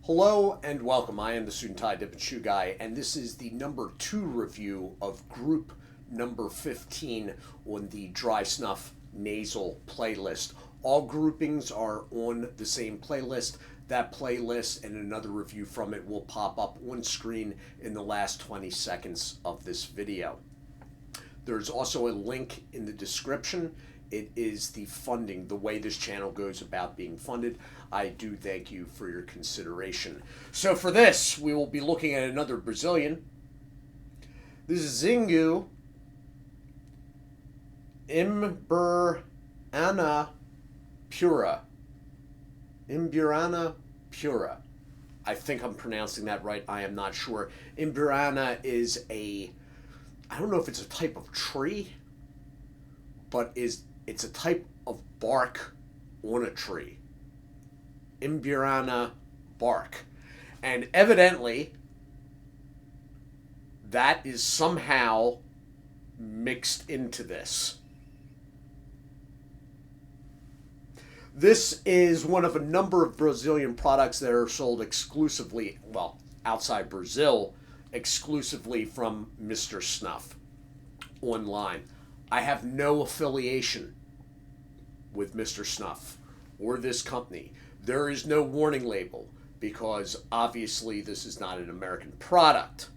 Hello and welcome. I am the Suit&Tie Dip&ChewGuy, and this is the number 2 review of group number 15 on the Dry Snuff Nasal playlist. All groupings are on the same playlist. That playlist and another review from it will pop up on screen in the last 20 seconds of this video. There's also a link in the description. It is the funding, the way this channel goes about being funded. I do thank you for your consideration. So for this, we will be looking at another Brazilian. This is Xingu Imburana Pura. Imburana Pura. I think I'm pronouncing that right. I am not sure. Imburana is I don't know if it's a type of tree, but it's a type of bark on a tree. Imburana bark. And evidently, that is somehow mixed into this. This is one of a number of Brazilian products that are sold exclusively, well, outside Brazil, exclusively from Mr. Snuff online. I have no affiliation with Mr. Snuff or this company. There is no warning label because obviously this is not an American product.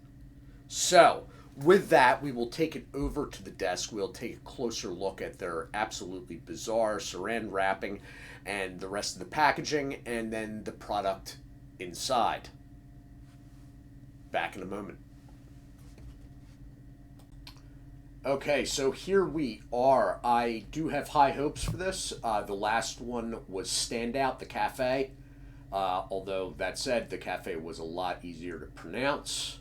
So, with that, we will take it over to the desk. We'll take a closer look at their absolutely bizarre saran wrapping and the rest of the packaging, and then the product inside. Back in a moment. Okay, so here we are. I do have high hopes for this. The last one was Standout, the cafe. Although, that said, the cafe was a lot easier to pronounce.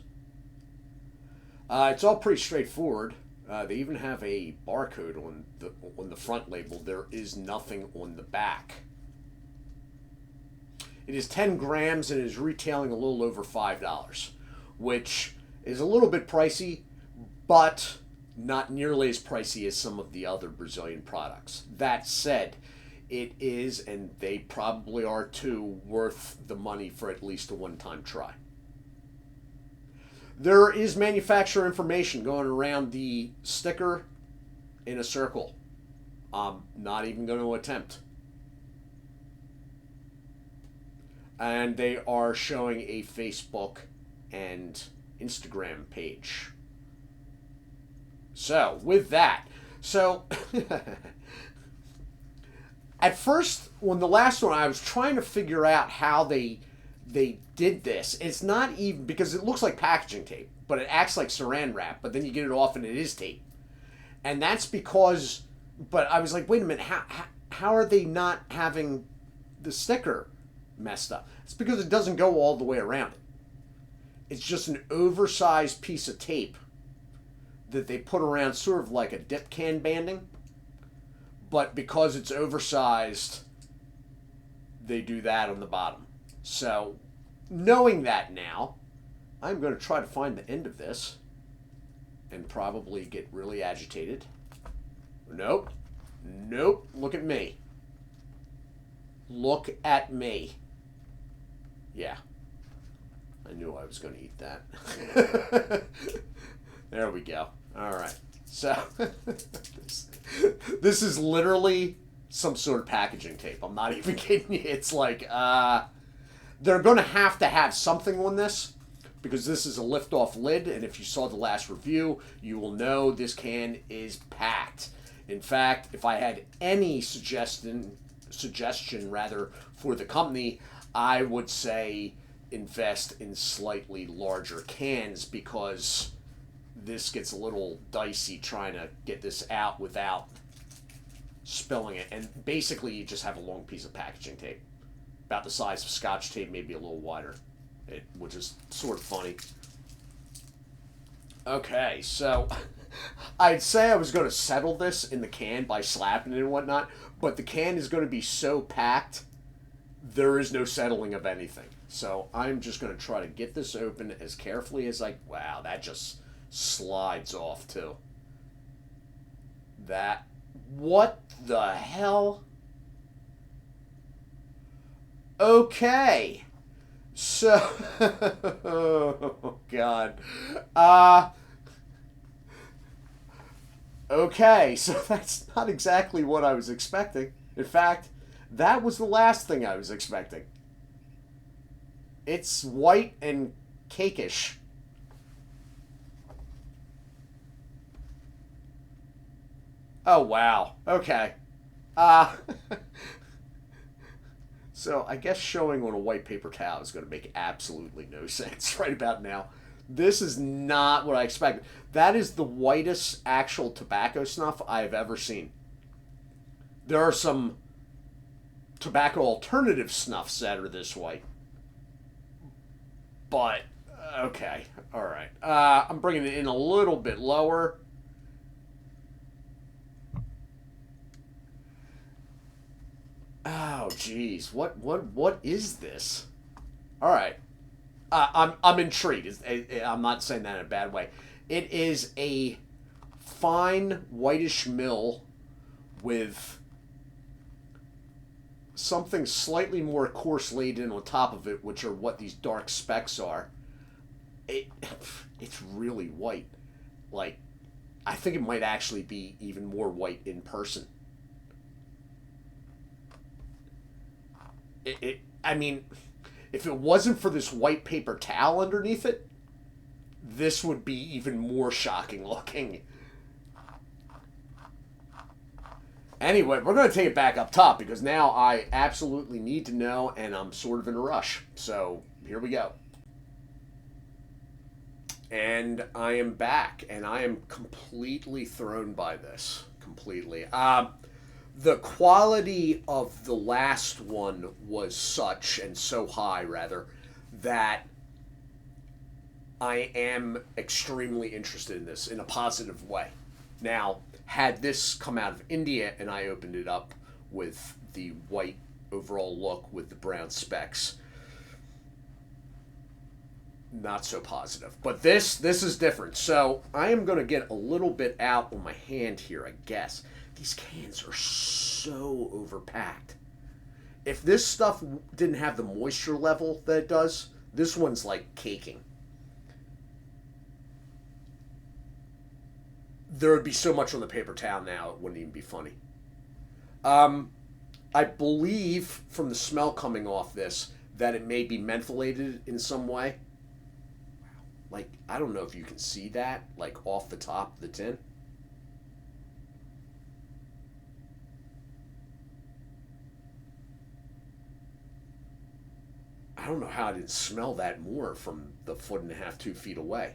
It's all pretty straightforward. They even have a barcode on the front label. There is nothing on the back. It is 10 grams and is retailing a little over $5, which is a little bit pricey, but not nearly as pricey as some of the other Brazilian products. That said, it is, and they probably are too, worth the money for at least a one-time try. There is manufacturer information going around the sticker in a circle. I'm not even going to attempt. And they are showing a Facebook and Instagram page. So, with that, at first, on the last one, I was trying to figure out how they did this. It's not even, because it looks like packaging tape, but it acts like saran wrap, but then you get it off and it is tape. And that's because, but I was like, wait a minute, how are they not having the sticker messed up? It's because it doesn't go all the way around it. It's just an oversized piece of tape that they put around sort of like a dip can banding, but because it's oversized, they do that on the bottom. So, knowing that now, I'm going to try to find the end of this and probably get really agitated. Nope. Look at me. Look at me. Yeah. I knew I was going to eat that. There we go. All right. So, this is literally some sort of packaging tape. I'm not even kidding you. It's like, they're going to have something on this because this is a lift-off lid, and if you saw the last review, you will know this can is packed. In fact, if I had any suggestion for the company, I would say invest in slightly larger cans because this gets a little dicey trying to get this out without spilling it. And basically, you just have a long piece of packaging tape, about the size of Scotch tape, maybe a little wider, which is sort of funny. Okay, so I'd say I was going to settle this in the can by slapping it and whatnot, but the can is going to be so packed, there is no settling of anything. So I'm just going to try to get this open as carefully as wow, that just slides off too. What the hell? Okay. So, oh God. Uh, okay, so that's not exactly what I was expecting. In fact, that was the last thing I was expecting. It's white and cakish. Oh, wow. Okay. Uh, so I guess showing on a white paper towel is going to make absolutely no sense right about now. This is not what I expected. That is the whitest actual tobacco snuff I have ever seen. There are some tobacco alternative snuffs that are this white. But, okay. All right. I'm bringing it in a little bit lower. Oh, geez. What is this? All right. I'm intrigued. I'm not saying that in a bad way. It is a fine whitish mill with something slightly more coarse laid in on top of it, which are what these dark specks are. It it's really white. Like, I think it might actually be even more white in person. I mean, if it wasn't for this white paper towel underneath it, this would be even more shocking looking. Anyway, we're going to take it back up top because now I absolutely need to know and I'm sort of in a rush. So here we go. And I am back and I am completely thrown by this. Completely. The quality of the last one was such, and so high rather, that I am extremely interested in this in a positive way. Now, had this come out of India and I opened it up with the white overall look with the brown specks, not so positive. But this is different. So I am going to get a little bit out on my hand here, I guess. These cans are so overpacked. If this stuff didn't have the moisture level that it does, this one's like caking. There would be so much on the paper towel now, it wouldn't even be funny. I believe from the smell coming off this that it may be mentholated in some way. Like, I don't know if you can see that, like off the top of the tin. I don't know how I didn't smell that more from the foot and a half, 2 feet away.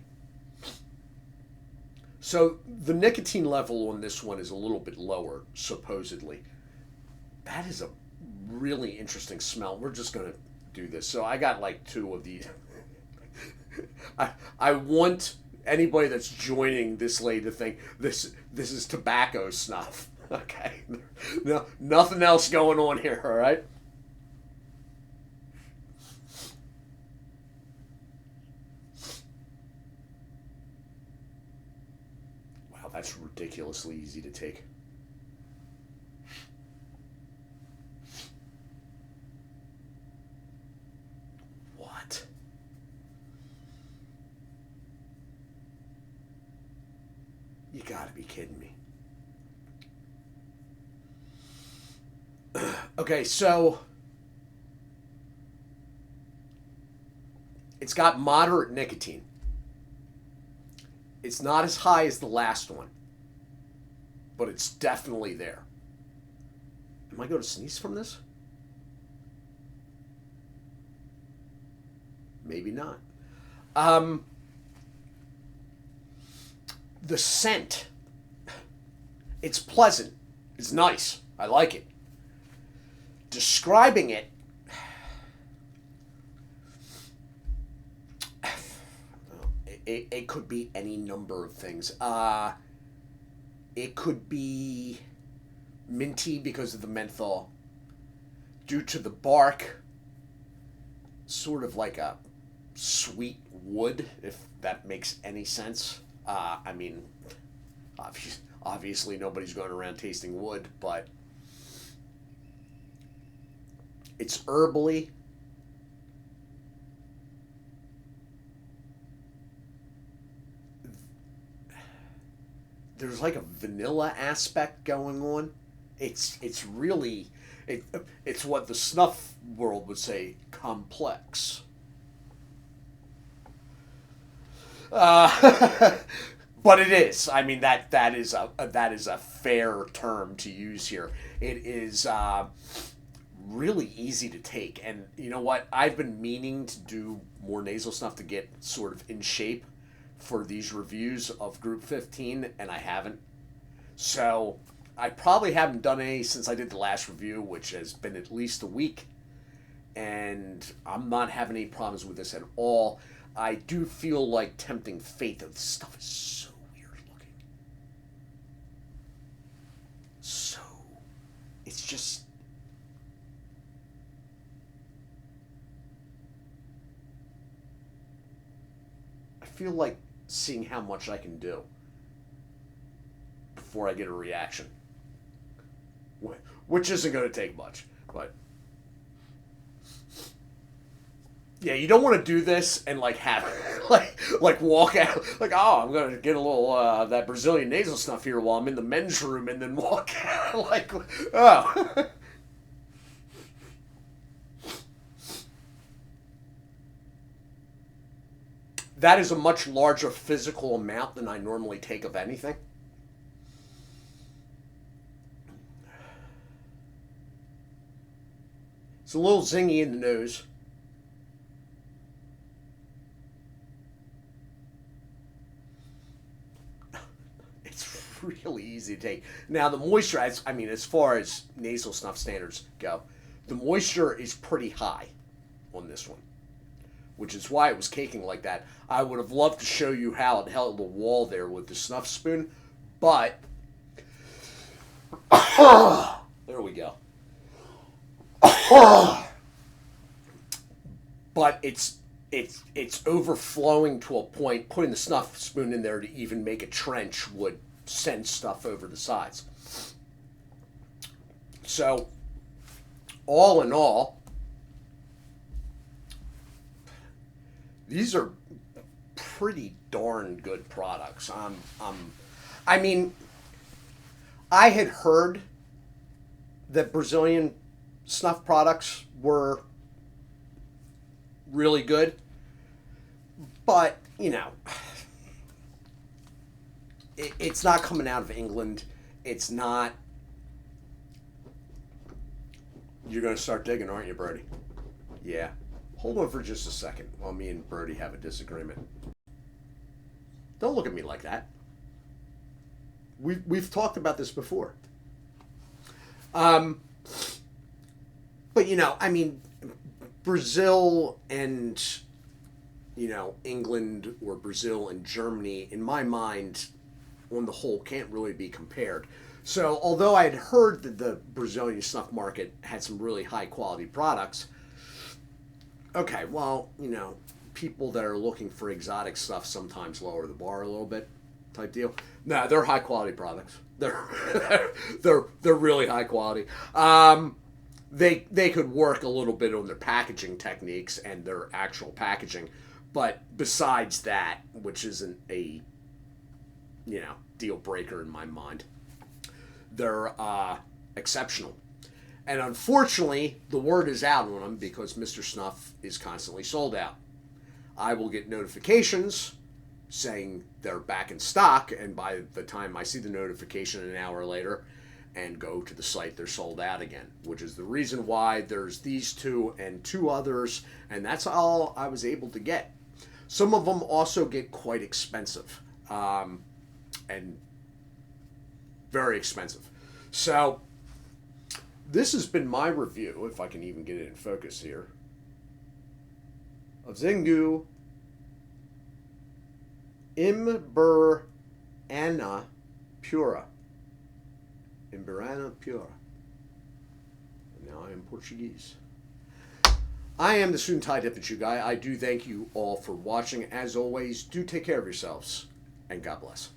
So the nicotine level on this one is a little bit lower, supposedly. That is a really interesting smell. We're just going to do this. So I got like two of these. I want anybody that's joining this lady to think this is tobacco snuff. Okay. No, nothing else going on here, all right? Wow, that's ridiculously easy to take. What? You gotta be kidding me. Okay, so it's got moderate nicotine. It's not as high as the last one, but it's definitely there. Am I going to sneeze from this? Maybe not. The scent. It's pleasant. It's nice. I like it. Describing it, it could be any number of things. It could be minty because of the menthol. Due to the bark, sort of like a sweet wood, if that makes any sense. I mean, obviously nobody's going around tasting wood, but it's herbally. there's like a vanilla aspect going on. It's really it's what the snuff world would say complex. But it is. I mean that is a fair term to use here. It is really easy to take, and you know what? I've been meaning to do more nasal snuff to get sort of in shape for these reviews of Group 15, and I haven't. So I probably haven't done any since I did the last review, which has been at least a week, and I'm not having any problems with this at all. I do feel like tempting fate that this stuff is so weird looking. So, it's just... I feel like seeing how much I can do before I get a reaction. Which isn't going to take much, but... Yeah, you don't want to do this and like have like walk out like, oh, I'm gonna get a little that Brazilian nasal snuff here while I'm in the men's room and then walk out like, oh. That is a much larger physical amount than I normally take of anything. It's a little zingy in the nose. Really easy to take. Now the moisture, I mean, as far as nasal snuff standards go, the moisture is pretty high on this one, which is why it was caking like that. I would have loved to show you how it held the wall there with the snuff spoon, but there we go. But it's overflowing to a point. Putting the snuff spoon in there to even make a trench would send stuff over the sides. So, all in all, these are pretty darn good products. I mean, I had heard that Brazilian snuff products were really good, but, you know, it's not coming out of England. It's not... You're going to start digging, aren't you, Brody? Yeah. Hold on for just a second while me and Brody have a disagreement. Don't look at me like that. We've talked about this before. But, you know, I mean, Brazil and, you know, England or Brazil and Germany, in my mind, on the whole, can't really be compared. So, although I had heard that the Brazilian snuff market had some really high-quality products, okay, well, you know, people that are looking for exotic stuff sometimes lower the bar a little bit, type deal. No, they're high-quality products. They're really high quality. They could work a little bit on their packaging techniques and their actual packaging, but besides that, which isn't a, you know, deal breaker in my mind, they're exceptional. And unfortunately, the word is out on them because Mr. Snuff is constantly sold out. I will get notifications saying they're back in stock, and by the time I see the notification an hour later and go to the site, they're sold out again, which is the reason why there's these two and two others, and that's all I was able to get. Some of them also get quite expensive, and very expensive. So this has been my review, if I can even get it in focus here, of Xingu Imburana Pura. Imburana Pura. Now I am Portuguese. I am the Suit&Tie Dip&ChewGuy. I do thank you all for watching. As always, do take care of yourselves, and God bless.